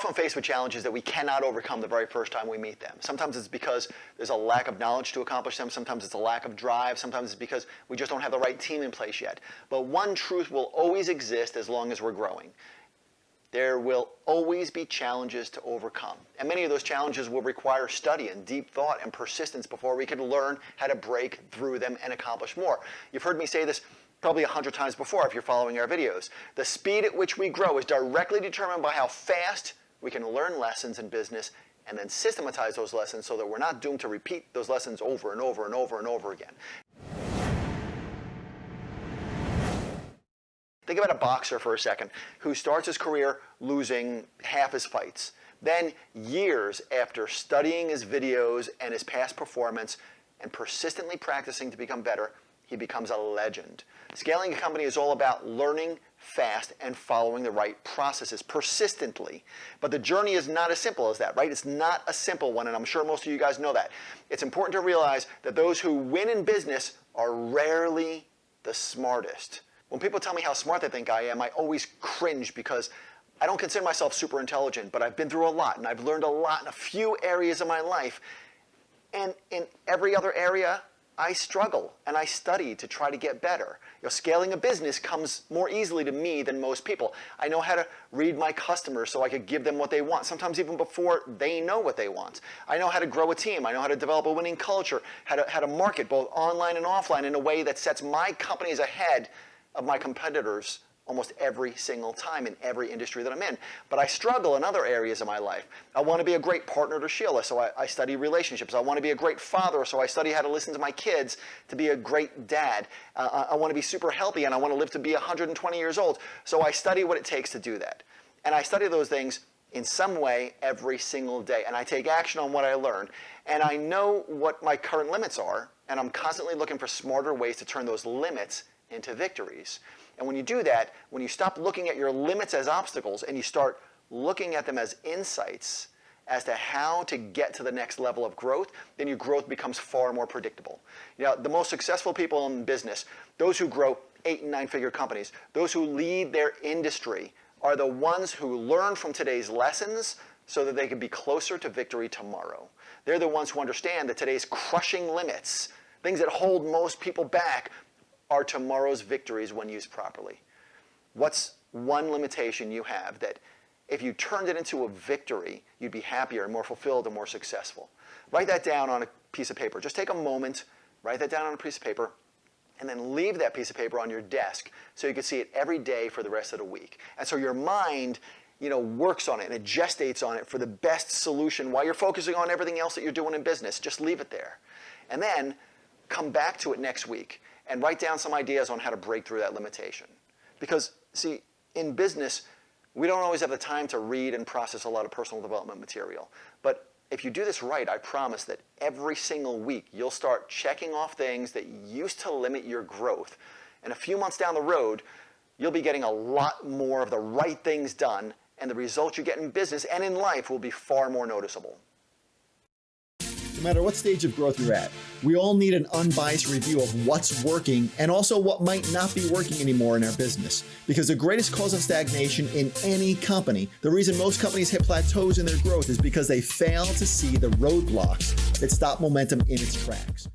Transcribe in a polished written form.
often faced with challenges that we cannot overcome the very first time we meet them. Sometimes it's because there's a lack of knowledge to accomplish them. Sometimes it's a lack of drive. Sometimes it's because we just don't have the right team in place yet. But one truth will always exist as long as we're growing. There will always be challenges to overcome. And many of those challenges will require study and deep thought and persistence before we can learn how to break through them and accomplish more. You've heard me say this probably 100 times before if you're following our videos. The speed at which we grow is directly determined by how fast we can learn lessons in business and then systematize those lessons so that we're not doomed to repeat those lessons over and over and over and over again. Think about a boxer for a second who starts his career losing half his fights. Then, years after studying his videos and his past performance and persistently practicing to become better, he becomes a legend. Scaling a company is all about learning fast and following the right processes persistently. But the journey is not as simple as that, right? It's not a simple one, and I'm sure most of you guys know that. It's important to realize that those who win in business are rarely the smartest. When people tell me how smart they think I am, I always cringe because I don't consider myself super intelligent, but I've been through a lot and I've learned a lot in a few areas of my life. And in every other area, I struggle and I study to try to get better. Scaling a business comes more easily to me than most people. I know how to read my customers so I could give them what they want, sometimes even before they know what they want. I know how to grow a team. I know how to develop a winning culture, how to market both online and offline in a way that sets my companies ahead of my competitors almost every single time in every industry that I'm in. But I struggle in other areas of my life. I want to be a great partner to Sheila, so I study relationships. I want to be a great father, so I study how to listen to my kids to be a great dad. I want to be super healthy, and I want to live to be 120 years old. So I study what it takes to do that. And I study those things in some way every single day. And I take action on what I learn. And I know what my current limits are, and I'm constantly looking for smarter ways to turn those limits into victories. And when you do that, when you stop looking at your limits as obstacles and you start looking at them as insights as to how to get to the next level of growth, then your growth becomes far more predictable. The most successful people in business, those who grow 8- and 9-figure companies, those who lead their industry, are the ones who learn from today's lessons so that they can be closer to victory tomorrow. They're the ones who understand that today's crushing limits, things that hold most people back, are tomorrow's victories when used properly. What's one limitation you have that if you turned it into a victory, you'd be happier and more fulfilled and more successful? Write that down on a piece of paper. Just take a moment, write that down on a piece of paper, and then leave that piece of paper on your desk so you can see it every day for the rest of the week. And so your mind works on it and it gestates on it for the best solution while you're focusing on everything else that you're doing in business. Just leave it there. And then come back to it next week and write down some ideas on how to break through that limitation. Because, see, in business, we don't always have the time to read and process a lot of personal development material. But if you do this right, I promise that every single week you'll start checking off things that used to limit your growth. And a few months down the road, you'll be getting a lot more of the right things done, and the results you get in business and in life will be far more noticeable. No matter what stage of growth you're at, we all need an unbiased review of what's working and also what might not be working anymore in our business. Because the greatest cause of stagnation in any company, the reason most companies hit plateaus in their growth, is because they fail to see the roadblocks that stop momentum in its tracks.